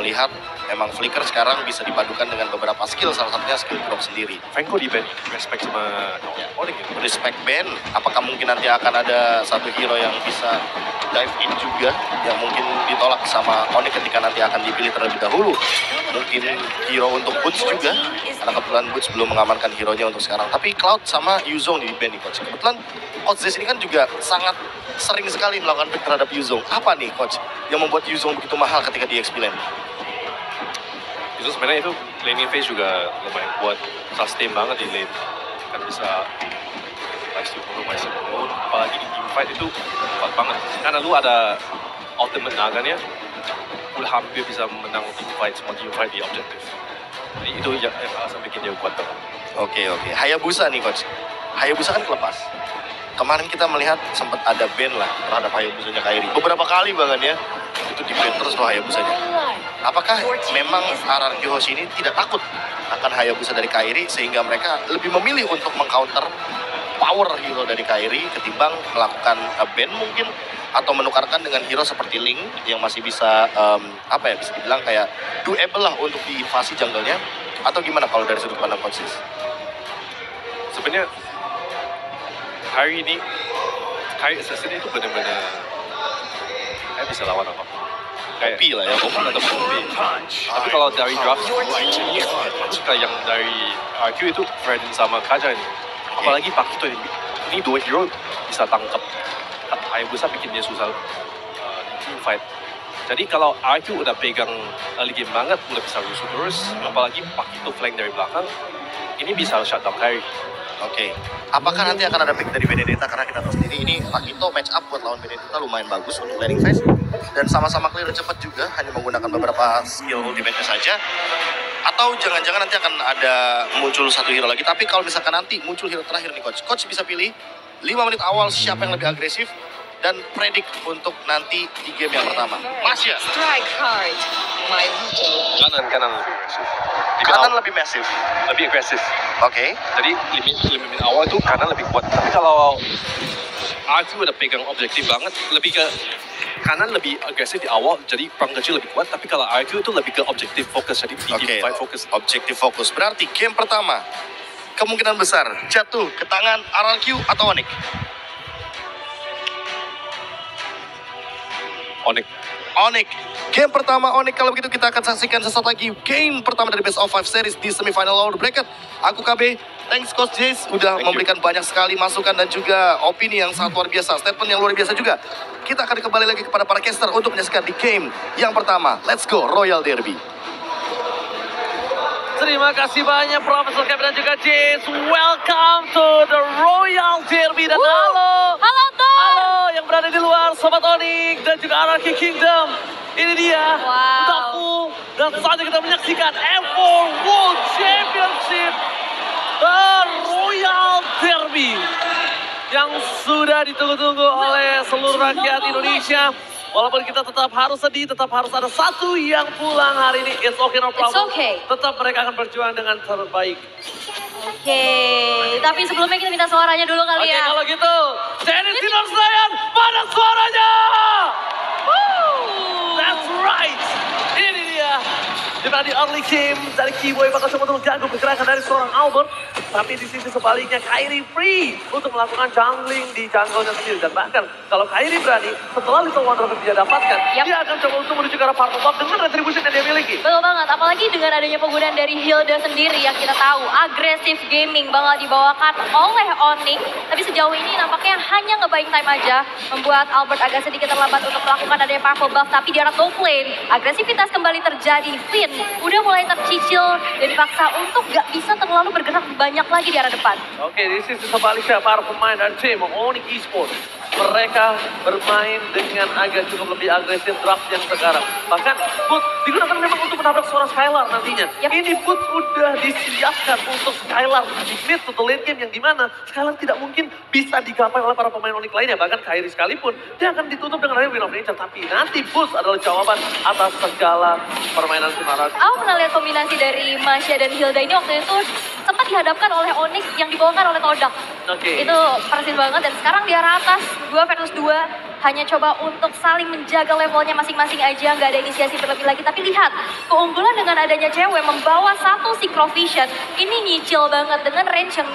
melihat emang Flicker sekarang bisa dipadukan dengan beberapa skill, salah satunya skill drop sendiri. Franco di ban, respect sama Onyx gitu. Respect ban, apakah mungkin nanti akan ada satu hero yang bisa dive in juga, yang mungkin ditolak sama Onyx ketika nanti akan dipilih terlebih dahulu. Mungkin hero untuk Boots juga, karena kebetulan Boots belum mengamankan hero-nya untuk sekarang. Tapi Cloud sama Yuzong di ban nih Coach. Kebetulan Coach Zes ini kan juga sangat sering sekali melakukan pick terhadap Yuzong. Apa nih Coach yang membuat Yuzong begitu mahal ketika di XP lane? Itu sebenarnya itu laning phase juga lumayan kuat, sustain banget di lane. Kan bisa Vice bunuh, apalagi di teamfight itu kuat banget. Karena lu ada ultimate naganya, udah hampir bisa menang teamfight, semua teamfight di objektif. Jadi itu yang alasan bikin dia kuat banget. Oke. Hayabusa nih Coach. Hayabusa kan kelepas. Kemarin kita melihat sempat ada ban lah terhadap Hayabusanya Kairi. Beberapa kali bahkan ya, itu di ban terus loh Hayabusanya. Apakah memang RRQ Hoshi ini tidak takut akan Hayabusa dari Kairi sehingga mereka lebih memilih untuk mengcounter power hero dari Kairi ketimbang melakukan ban mungkin atau menukarkan dengan hero seperti Link yang masih bisa bisa dibilang kayak doable lah untuk diinvasi jungle-nya, atau gimana kalau dari sudut pandang Coach Zes? Sebenarnya hari ini Kairi Assassin itu benar-benar kayak bisa lawan apa? Kayak OP lah ya, open atau OP. Tapi kalau dari draft ini suka yang dari RQ itu friend sama Kaja ini. Apalagi Pakito ini dua hero bisa tangkap Hayabusa, bikin dia susah di team fight. Jadi kalau RQ udah pegang early game banget, udah bisa rusuh terus, apalagi Pakito flank dari belakang, ini bisa shutdown Kairi. Oke. Apakah nanti akan ada pick dari Benedetta? Karena kita tahu sendiri ini Pakito match up buat lawan Benedetta lumayan bagus untuk laning phase. Dan sama-sama clear cepat juga, hanya menggunakan beberapa skill ultimate-nya saja. Atau jangan-jangan nanti akan ada muncul satu hero lagi. Tapi kalau misalkan nanti muncul hero terakhir nih Coach. Coach bisa pilih 5 menit awal siapa yang lebih agresif dan predik untuk nanti di game yang pertama. Masya. Strike hard. My Kanan lebih agresif. Kanan lebih massive. Lebih agresif. Oke. Jadi limit awal itu kanan lebih kuat. Tapi kalau RQ udah pegang objektif banget, lebih ke kanan lebih agresif di awal, jadi perang kecil lebih kuat. Tapi kalau RQ itu lebih ke objektif fokus, jadi di fight fokus. Objektif fokus. Berarti game pertama kemungkinan besar jatuh ke tangan RRQ atau Onyx? Onyx. Game pertama Onyx. Kalau begitu kita akan saksikan sesaat lagi game pertama dari Best of 5 series di semifinal lower bracket. Aku KB, thanks Coach Zes udah memberikan banyak sekali masukan dan juga opini yang sangat luar biasa, statement yang luar biasa juga. Kita akan kembali lagi kepada para caster untuk menyaksikan di game yang pertama. Let's go Royal Derby. Terima kasih banyak Profesor Kevin dan juga Jace. Welcome to the Royal Derby. Dan halo yang berada di luar Sobat Onyx dan juga RRQ Kingdom. Ini dia Dafu, dan saatnya kita menyaksikan M4 World Championship, the Royal Derby yang sudah ditunggu-tunggu oleh seluruh rakyat Indonesia. Walaupun kita tetap harus sedih, tetap harus ada satu yang pulang hari ini. It's okay, no problem. It's okay. Tetap mereka akan berjuang dengan terbaik. Oke, tapi sebelumnya kita minta suaranya dulu kali ya. Oke, kalau gitu, Dennis Sinar Senayan, mana suaranya? That's right. Ini dia. Dimana di early game dari Keyboy bakal coba untuk jago pergerakan dari seorang Albert. Tapi di sisi sebaliknya Kairi free untuk melakukan jungling di jungle-nya sendiri. Dan bahkan kalau Kairi berani setelah Little Wonder dia dapatkan, dia akan coba untuk menuju ke arah part top dengan retribution yang dia miliki. Betul banget, apalagi dengan adanya penggunaan dari Hilda sendiri yang kita tahu agresif gaming bakal dibawakan oleh Onyx. Tapi sejauh ini nampaknya hanya nge-buying time aja, membuat Albert agak sedikit terlambat untuk melakukan adanya powerful buff. Tapi di arah top lane, agresivitas kembali terjadi. Finn udah mulai tercicil dan dipaksa untuk gak bisa terlalu bergerak banyak lagi di arah depan. Oke, di sisi sebaliknya para pemain dan tim Onyx Esports, mereka bermain dengan agak cukup lebih agresif draft yang sekarang. Bahkan Boots digunakan memang untuk menabrak seorang Skylar nantinya. Ini Boots udah disiapkan untuk Skylar di mid to the late game yang dimana Skylar tidak mungkin bisa digapai oleh para pemain Onyx lainnya. Bahkan Kairi sekalipun dia akan ditutup dengan Win of Nature. Tapi nanti Boots adalah jawaban atas segala permainan Semarang. Aku pernah lihat kombinasi dari Masya dan Hilda ini waktu itu sempat dihadapkan oleh Onyx yang dibawakan oleh Todak. Itu persis banget, dan sekarang di arah atas 2 versus 2 hanya coba untuk saling menjaga levelnya masing-masing aja, nggak ada inisiasi berlebih lagi. Tapi lihat, keunggulan dengan adanya cewek membawa satu Synchro Vision, ini nyicil banget dengan range yang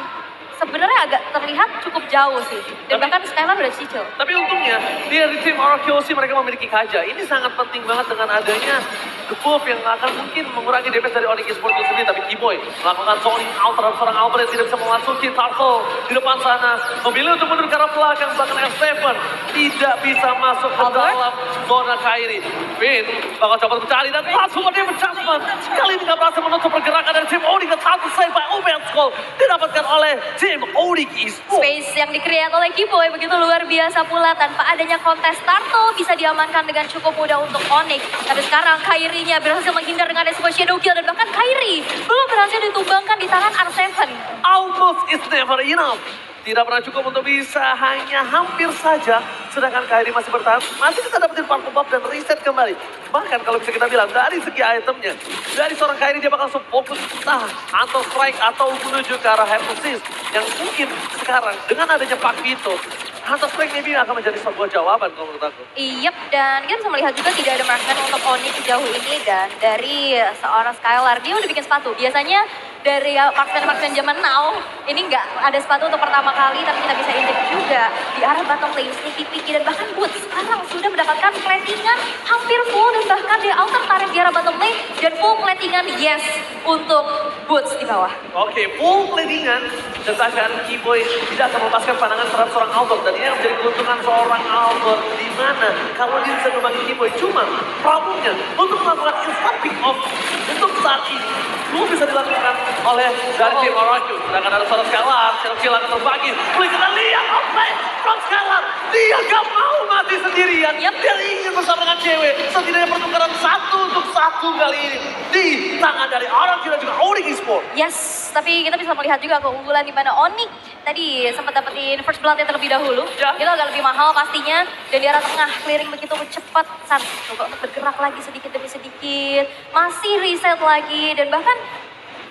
sebenarnya agak terlihat cukup jauh sih. Dan bahkan Skylar udah cicil. Tapi untungnya, di tim RQC mereka memiliki Kaja. Ini sangat penting banget dengan adanya the buff yang akan mungkin mengurangi DPS dari Onyx Esports itu sendiri. Tapi Keyboy melakukan zoning out terhadap seorang Albert yang tidak bisa memasuki Turtle di depan sana. Memilih untuk mundur ke arah belakang, bahkan F7 tidak bisa masuk ke dalam zona Kairi. Finn bakal coba mencari dan langsung ada adjustment. Kali ini gak berhasil menutup pergerakan dari tim Onyx dan satu save by Oben Skull didapatkan oleh tim Onyx Esports. Space yang di-create oleh Keyboy begitu luar biasa pula, tanpa adanya kontes Turtle bisa diamankan dengan cukup mudah untuk Onyx. Tapi sekarang Kairi-nya berhasil menghindar dengan sebuah shadow kill, dan bahkan Kairi belum berhasil ditumbangkan di tangan R7. Almost is never enough. Tidak pernah cukup untuk bisa, hanya hampir saja. Sedangkan Kairi masih bertahan, masih bisa dapetin purple buff dan reset kembali. Bahkan kalau bisa kita bilang, dari segi itemnya, dari seorang Kairi dia bakal fokus entah Hunter Strike atau menuju ke arah Hypnosis. Yang mungkin sekarang dengan adanya Pak Vito, Hunter Strike maybe akan menjadi sebuah jawaban kalau menurut aku. Iya, dan kita bisa melihat juga tidak ada marksman untuk Onyx sejauh ini. Dan dari seorang Skylar, dia udah bikin sepatu. Biasanya dari marksman zaman now, ini nggak ada sepatu untuk pertama kali, tapi kita bisa intip juga di arah bottom lane, Sneaky Peeky, dan bahkan Boots sekarang sudah mendapatkan platingan hampir full, dan bahkan di outer turret di arah bottom lane, dan full platingan yes untuk Boots di bawah. Oke, full platingan, dan bahkan Keyboy tidak akan melepaskan pandangan terhadap seorang Albert, dan ini akan menjadi keuntungan seorang Albert, di mana kalau dia bisa membagi Keyboy, cuma problemnya untuk melakukan instant pick off untuk saat ini belum bisa dilakukan oleh dari tim RQ. Sedangkan ada seorang Skylar, Shadow Kill akan terbagi. Boleh kita lihat offline from Skylar, dia gak mau mati sendirian. Dia ingin bersama dengan cewek. Setidaknya pertukaran 1-1 kali ini di tangan dari RQ dan juga Onyx Esports. Yes, tapi kita bisa melihat juga keunggulan di mana Onyx tadi sempat dapetin first blood yang terlebih dahulu. Ya. Itu agak lebih mahal pastinya, dan di arah tengah clearing begitu cepat. San coba untuk bergerak lagi sedikit demi sedikit, masih reset lagi, dan bahkan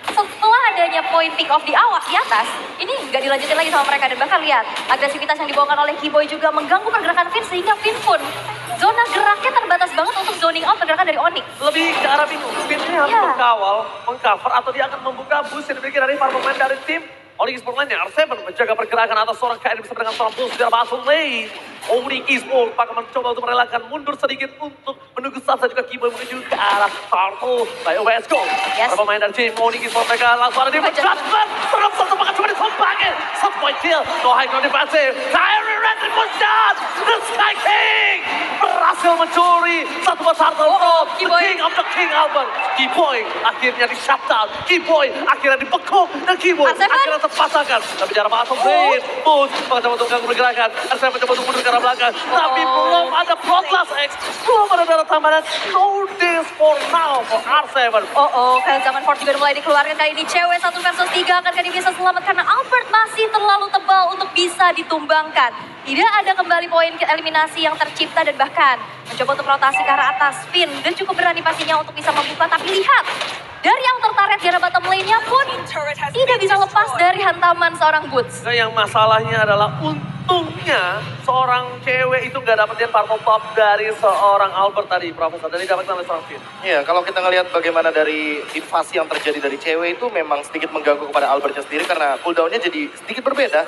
setelah adanya point pick off di atas, ini nggak dilanjutin lagi sama mereka. Dan bahkan lihat, agresivitas yang dibawakan oleh Keyboy juga mengganggu pergerakan Finn, sehingga Finn pun zona geraknya terbatas banget untuk zoning out pergerakan dari Onyx. Lebih ke arah bingung, Finn ini harus mengkawal, mengcover, atau dia akan membuka boost yang dimiliki dari para pemain dari tim Onyx Esports lainnya. R7 menjaga pergerakan atas seorang KN bisa dengan seorang boost dari bottom lane. Onyx Esports akan mencoba untuk merelakan mundur sedikit untuk menunggu saat juga Keyboy menuju ke arah Turtle by West Gold. Yes. Para pemain dari tim Onyx Esports mereka langsung ada di adjustment. Terus satu pakai cuma ditumpangin. Satu point kill. No high ground defensive. Kyrie Redden push down. The Sky King berhasil mencuri satu buat Turtle from the King of the King Albert. Keyboy akhirnya di shutdown. Keyboy akhirnya dibekuk. Dan Keyboy akhirnya terpasangkan. Tapi jarak bottom lane. Boots mencoba untuk mengganggu pergerakan. R7 mencoba untuk mundur ke arah belakang. Tapi belum ada Bloodlust X. Belum ada darah tambahan. No this for now for R7. Kayak zaman Ford juga mulai dikeluarkan. Kali ini cewek 1 versus 3 akan bisa selamat karena Albert masih terlalu tebal untuk bisa ditumbangkan. Tidak ada kembali poin eliminasi yang tercipta, dan bahkan mencoba untuk rotasi ke arah atas. Finn dan cukup berani pastinya untuk bisa membuka, tapi lihat dari yang tertarik di arah bottom lane-nya pun tidak bisa lepas dari hantaman seorang Boots. Nah, yang masalahnya adalah untungnya seorang cewek itu nggak dapetin purple pop dari seorang Albert tadi, Profesor. Jadi dapatkan oleh seorang Finn. Iya, kalau kita ngelihat bagaimana dari invasi yang terjadi dari cewek itu memang sedikit mengganggu kepada Albertnya sendiri karena cooldown-nya jadi sedikit berbeda.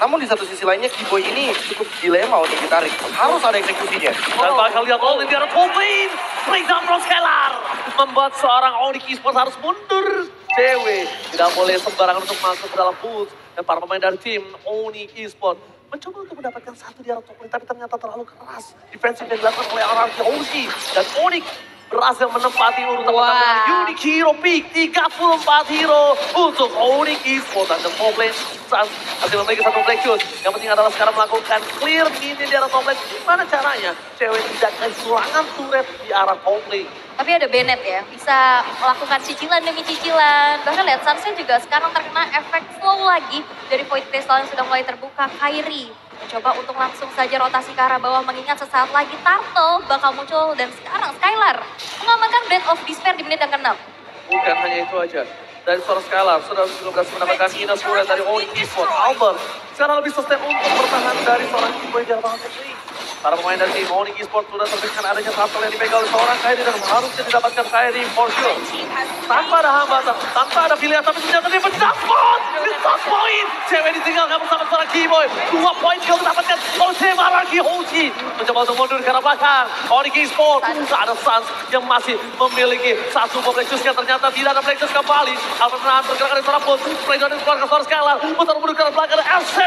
Namun di satu sisi lainnya Keyboy ini cukup dilema untuk ditarik. Harus ada eksekusinya. Dan bakal lihat all in di arah top lane. Breakdown from Skylar. Membuat seorang Onyx Esports harus mundur. Cewek tidak boleh sembarangan untuk masuk ke dalam booth. Dan para pemain dari tim Onyx Esports mencoba untuk mendapatkan satu di arah top lane. Tapi ternyata terlalu keras. Defensif yang dilakukan oleh RRQ Onyx. Dan Onyx berhasil menempati urutan pertama Unique Hero Peak. 34 hero untuk Onyx Esports. Dan the top lane masih memiliki satu black shoot. Yang penting adalah sekarang melakukan clear minion di arah top lane. Gimana caranya cewek tidak kehilangan turret di arah top lane? Tapi ada Bennett ya, bisa melakukan cicilan demi cicilan. Bahkan lihat Sunset juga sekarang terkena efek slow lagi dari void crystal yang sudah mulai terbuka. Kairi mencoba untuk langsung saja rotasi ke arah bawah, mengingat sesaat lagi Turtle bakal muncul, dan sekarang Skylar mengamankan Blade of Despair di menit yang ke-6. Bukan hanya itu aja. Dari seorang Skylar sudah juga berhasil mendapatkan Ina Surya dari Onyx Esports. Albert sekarang lebih sustain untuk bertahan dari seorang Keyboy di arah bawah. Para pemain dari tim Onyx Esports sudah tertekan adanya satu yang dipegang oleh seorang Kairi dan harusnya didapatkan Kairi for sure. Tanpa ada hambatan, tanpa ada pilihan, tapi ternyata dia pecah point! Pecah point! Cewek ditinggalkan bersama seorang Keyboy. 2 poin kill didapatkan oleh tim Araki Hoshi. Mencoba untuk mundur ke arah belakang. Onyx Esports, ada Suns yang masih memiliki satu bom Lexus yang ternyata tidak ada Lexus kembali. Albert menahan pergerakan dari seorang Pulse. Playground keluar ke seorang Skylar. Putar mundur ke arah belakang dari R7.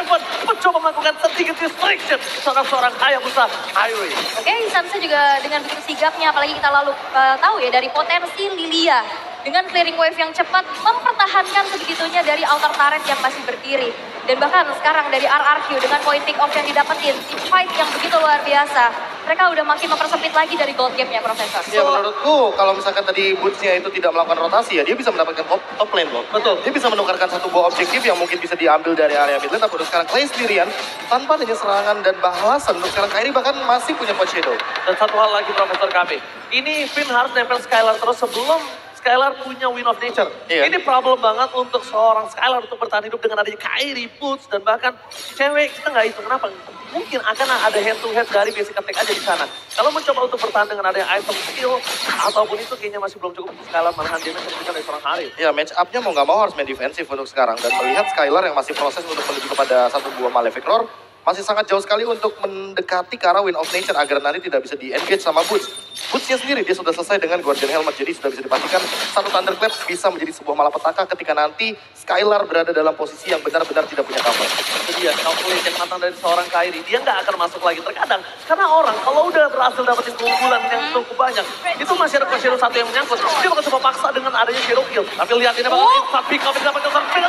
Mencoba melakukan sedikit distraction. Seorang Hayabusa Kairi. Oke, Sansa juga dengan begitu sigapnya, apalagi kita lalu tahu ya dari potensi Lilia. Dengan clearing wave yang cepat, mempertahankan sebegitunya dari altar turret yang masih berdiri. Dan bahkan sekarang dari RRQ dengan point pick off yang didapetin, team fight yang begitu luar biasa. Mereka udah makin mempersempit lagi dari gold game-nya, Profesor. Ya menurutku kalau misalkan tadi Boots-nya itu tidak melakukan rotasi ya, dia bisa mendapatkan top lane loh. Betul. Dia bisa menukarkan satu buah objektif yang mungkin bisa diambil dari area mid lane, tapi untuk sekarang Clay sendirian tanpa adanya serangan dan balasan. Untuk sekarang Kairi bahkan masih punya point shadow. Dan satu hal lagi Profesor KB. Ini Finn harus nempel Skylar terus sebelum Skylar punya Win of Nature. Iya. Ini problem banget untuk seorang Skylar untuk bertahan hidup dengan adanya Kairi, Boots, dan bahkan cewek. Kita nggak hitung kenapa. Mungkin akan ada head to head dari basic attack aja di sana. Kalau mencoba untuk bertahan dengan adanya item skill, ataupun itu kayaknya masih belum cukup untuk Skylar malahan damage yang diberikan dari seorang Haris. Ya match up-nya mau nggak mau harus main defensif untuk sekarang. Dan melihat Skylar yang masih proses untuk menuju kepada satu buah Malefic Roar, masih sangat jauh sekali untuk mendekati ke arah Win of Nature agar nanti tidak bisa di-engage sama Boots. Boots-nya sendiri dia sudah selesai dengan Guardian Helmet, jadi sudah bisa dipastikan satu Thunderclap bisa menjadi sebuah malapetaka ketika nanti Skylar berada dalam posisi yang benar-benar tidak punya cover. Itu dia, calculation matang dari seorang Kairi. Dia nggak akan masuk lagi terkadang. Karena orang kalau udah berhasil dapetin keunggulan yang cukup banyak, itu masih ada shadow satu yang menyangkut. Dia bakal coba paksa dengan adanya shadow kill. Tapi lihat ini bakal instant pick up, didapatkan seorang Finn.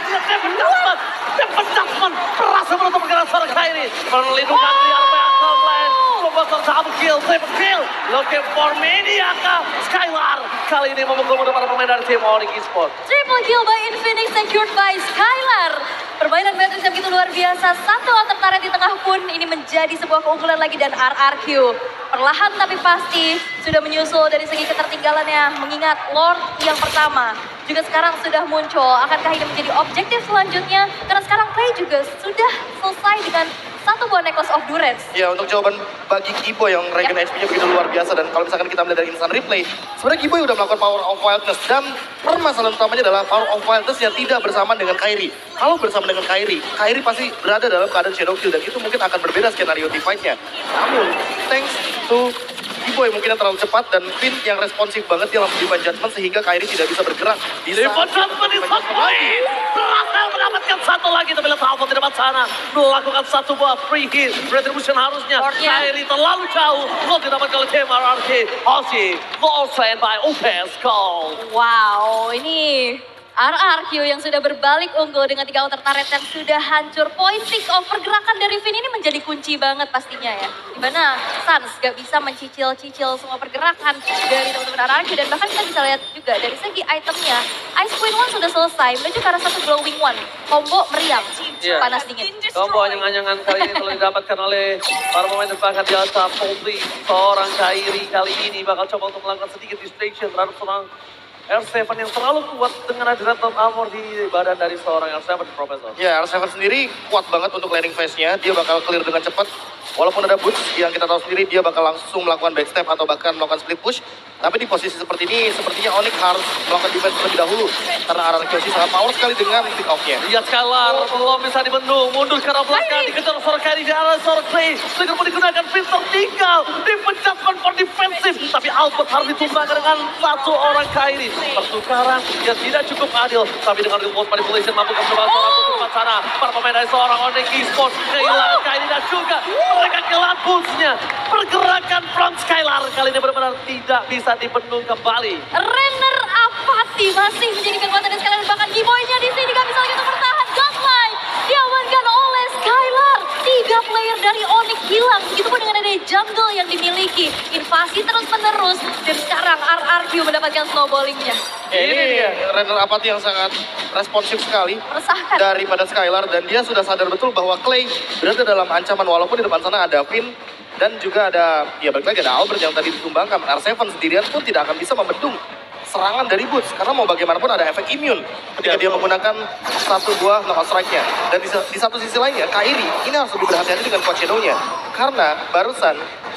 Devon Dustman berhasil menutup pergerakan seorang Kairi. Perlindungan di area Axel Lane. Coba double kill, triple kill. Looking for Mediaka. Skylar kali ini memukul mundur para pemain dari tim Onyx Esports. Triple kill by Infinix secured by Skylar. Permainan Matrix yang begitu luar biasa. Satu altar turret di tengah pun ini menjadi sebuah keunggulan lagi dan RRQ. Perlahan tapi pasti sudah menyusul dari segi ketertinggalannya. Mengingat Lord yang pertama juga sekarang sudah muncul. Akankah ini menjadi objektif selanjutnya? Karena sekarang Clay juga sudah selesai dengan satu buah Necklace of Durance. Ya untuk jawaban bagi Keyboy yang regen HP-nya begitu luar biasa. Dan kalau misalkan kita melihat dari instant replay, sebenarnya Keyboy udah melakukan Power of Wildness. Dan permasalahan utamanya adalah Power of Wildness yang tidak bersamaan dengan Kairi. Kalau bersama dengan Kairi, Kairi pasti berada dalam keadaan shadow kill. Dan itu mungkin akan berbeda skenario team fight-nya. Namun, thanks to Keyboy mungkin yang terlalu cepat dan Finn yang responsif banget dia langsung divine judgment sehingga Kairi tidak bisa bergerak. Divine judgment di satu poin. Berhasil mendapatkan satu lagi tapi lihat Alpha di depan sana. Melakukan satu buah free hit. Retribution harusnya. Kairi terlalu jauh. Gol didapatkan oleh tim RRQ. Hoshi. Goal sent by Opes. Goal. Wow, ini RRQ yang sudah berbalik unggul dengan 3 altar turret yang sudah hancur. Point pick off pergerakan dari Finn ini menjadi kunci banget pastinya ya. Dimana Suns gak bisa mencicil-cicil semua pergerakan dari teman-teman RRQ. Dan bahkan kita bisa lihat juga dari segi itemnya. Ice Queen One sudah selesai menuju ke arah satu Glowing One. Combo meriam, panas dingin. Combo anyang-anyangan kali ini telah didapatkan oleh para pemain depan jasa Polri. Seorang Kairi kali ini bakal coba untuk melakukan sedikit distraction terhadap seorang R7 yang terlalu kuat dengan adanya armor di badan dari seorang R7, Profesor. Ya, R7 sendiri kuat banget untuk landing phase-nya. Dia bakal clear dengan cepat. Walaupun ada Boots yang kita tahu sendiri dia bakal langsung melakukan backstep atau bahkan melakukan split push. Tapi di posisi seperti ini, sepertinya Onyx harus melakukan defense terlebih dahulu. Karena RRQ sangat power sekali dengan pick off-nya. Lihat Skylar, belum bisa dibendung. Mundur ke arah belakang, dikejar seorang Kairi di arah seorang Clay. Dengan digunakan Finn tertinggal. Dipencatkan for defensive. Tapi Albert harus ditumbangkan dengan satu orang Kairi. Pertukaran yang tidak cukup adil. Tapi dengan remote manipulation mampu mencoba seorang Boots di depan sana. Para pemain dari seorang Onyx Esports kehilangan Kairi dan juga mereka kehilangan Boots-nya. Pergerakan from Skylar kali ini benar-benar tidak bisa dibendung kembali. Renner Apathy masih menjadi kekuatan dari Skylar. Bahkan Keyboy-nya di sini gak bisa lagi untuk bertahan. Godline diamankan oleh Skylar. 3 player dari Onyx hilang. Begitupun dengan ada jungle yang dimiliki. Invasi terus-menerus. Dan sekarang RRQ mendapatkan snowballingnya. Ini dia runner Apathy yang sangat responsif sekali Meresahkan. daripada Skylar. Dan dia sudah sadar betul bahwa Clay berada dalam ancaman. Walaupun di depan sana ada Finn. Dan juga ada, ya balik lagi ada Albert yang tadi ditumbangkan. R7 sendirian pun tidak akan bisa membendung serangan dari Boots. Karena mau bagaimanapun ada efek imun ketika dia menggunakan satu buah knockout strike-nya. Dan di satu sisi lainnya, Kairi ini harus lebih berhati-hati dengan quad shadow-nya. Karena barusan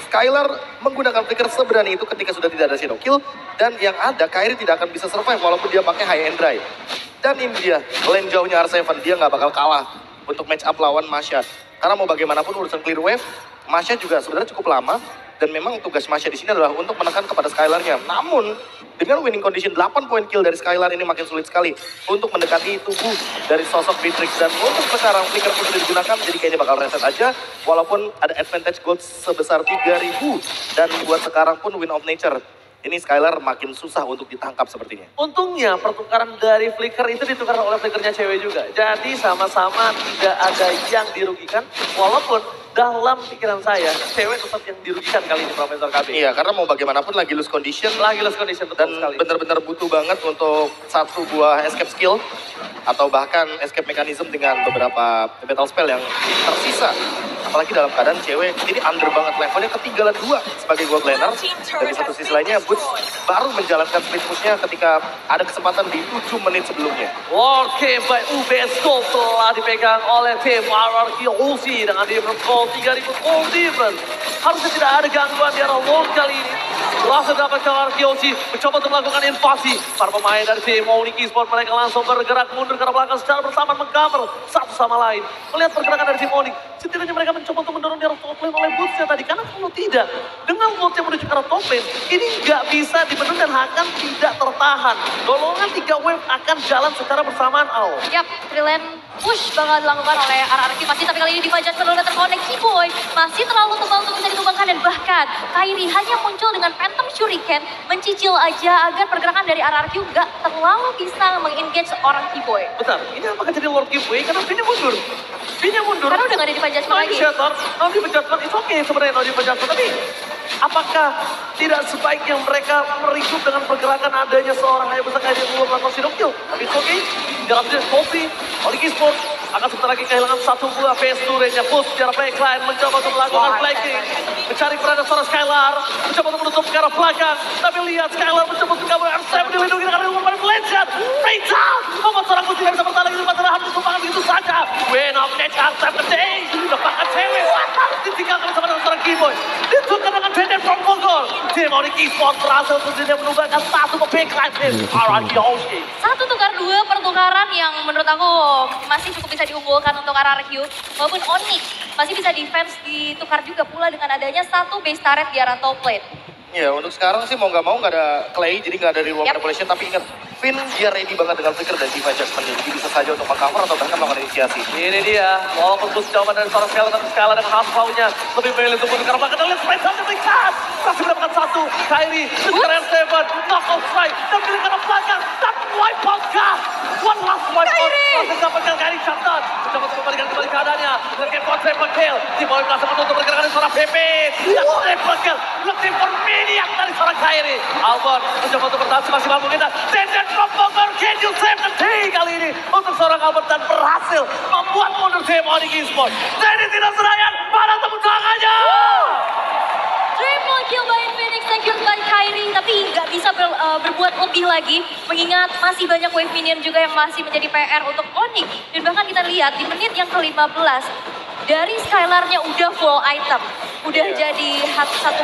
Skylar menggunakan flicker seberani itu ketika sudah tidak ada shadow kill. Dan yang ada, Kairi tidak akan bisa survive walaupun dia pakai high and dry. Dan ini dia, lane jauhnya R7, dia nggak bakal kalah untuk match up lawan Masha. Karena mau bagaimanapun urusan clear wave, Masha juga sebenarnya cukup lama. Dan memang tugas Masha di sini adalah untuk menekan kepada Skylar-nya. Namun, dengan winning condition 8 point kill dari Skylar ini makin sulit sekali untuk mendekati tubuh dari sosok Beatrix. Dan untuk sekarang flicker pun sudah digunakan, jadi kayaknya bakal reset aja. Walaupun ada advantage gold sebesar 3.000. Dan buat sekarang pun win of nature. Ini Skylar makin susah untuk ditangkap sepertinya. Untungnya pertukaran dari flicker itu ditukar oleh flickernya cewek juga. Jadi sama-sama tidak ada yang dirugikan. Walaupun dalam pikiran saya, cewek tetap yang dirugikan kali ini Profesor KB. Iya, karena mau bagaimanapun lagi lose condition. Lagi lost condition, betul Dan sekali. benar-benar butuh banget untuk satu buah escape skill. Atau bahkan escape mechanism dengan beberapa battle spell yang tersisa. Apalagi dalam keadaan cewek ini under banget, levelnya ketinggalan 2 sebagai gold laner. Dan di satu sisi lainnya, Boots baru menjalankan split push-nya ketika ada kesempatan di 7 menit sebelumnya. World Game by UBS Gold telah dipegang oleh tim RRQ Ulsi dengan difference gold 3.000 gold difference. Harusnya tidak ada gangguan di arah Lord kali ini. Langsung dapat RRQ Ulsi mencoba untuk melakukan invasi. Para pemain dari tim Onyx Esports mereka langsung bergerak mundur ke arah belakang secara bersamaan mengcover satu sama lain. Melihat pergerakan dari tim Onyx, setidaknya mereka mencoba untuk mendorong di arah top lane oleh Boots-nya tadi. Karena kalau tidak, dengan Boots yang menuju ke arah top lane, ini nggak bisa dibendung dan akan tidak tertahan. Golongan 3 wave akan jalan secara bersamaan, Al. Yap, freelance push bakal dilakukan oleh RRQ pasti, tapi kali ini Diva Judge perlu terkonek. Keyboy masih terlalu tebal untuk bisa ditumbangkan, dan bahkan Kairi hanya muncul dengan Phantom Shuriken mencicil aja agar pergerakan dari RRQ nggak terlalu bisa mengengage seorang Keyboy. Bentar, ini apakah jadi Lord Giveaway? Karena Vini mundur. Vini mundur. Karena udah nggak ada Diva Judge lagi. Kalau Diva Judgment, itu oke sebenarnya kalau Diva Judgment. Tapi apakah tidak sebaiknya mereka merecoup dengan pergerakan adanya seorang Hayabusa kayak dia belum melakukan shadow kill? Tapi it's okay. Dalam jenis Kofi, Onyx Esports akan sebentar lagi kehilangan satu buah phase turretnya. Push secara backline, mencoba untuk melakukan flanking. Mencari peran seorang Skylar, mencoba untuk menutup ke arah belakang. Tapi lihat Skylar mencoba untuk kabur, R7 dilindungi dengan ilmu Legend. Breakdown, membuat seorang Push tidak bisa bertahan lagi di depan terlahan ditumpangan begitu saja. Win of nature, R7 today. Bahkan cewek ditinggalkan bersama dengan seorang Keyboy. Ditukar dengan Denden from Bogor. Tim Onyx Esports berhasil untuk menumbangkan satu ke backline tim RRQ Ulsi. Satu tukar dua pertukaran yang menurut aku masih cukup bisa diunggulkan untuk RRQ. Walaupun Onyx masih bisa defense ditukar juga pula dengan adanya satu base turret di arah top lane. Ya, untuk sekarang sih mau nggak mau nggak ada Clay, jadi nggak ada reward manipulation. Tapi ingat, Finn dia ready banget dengan flicker dan Diva Judgment. Jadi bisa saja untuk meng-cover atau bahkan melakukan inisiasi. Ini dia, walaupun Boots jawaban dari seorang Skylar, tapi Skylar dengan half power-nya lebih memilih untuk mundur karena belakang. Lihat sprite saja berikan, masih mendapatkan satu. Kairi, sekarang R7, knockout strike, dan pilih karena belakang, dan wipe out gas. One last wipe out, masih dapatkan Kairi shutdown. Mencoba untuk kembalikan kembali keadaannya, dengan game for triple kill. Di bawah berhasil menutup pergerakan dari seorang PP. Dan triple kill, looking for maniac dari seorang Kairi. Albert mencoba untuk bertahan semaksimal mungkin. Denden from Bogor, can you save the day kali ini untuk seorang Albert dan berhasil membuat mundur tim Onyx Esports. Jadi tidak serayaan, mana tepuk tangannya? Triple kill by Phoenix, secured by Kairi, tapi nggak bisa berbuat lebih lagi, mengingat masih banyak wave minion juga yang masih menjadi PR untuk Onyx. Dan bahkan kita lihat di menit yang ke-15, dari Skylar-nya udah full item, udah jadi satu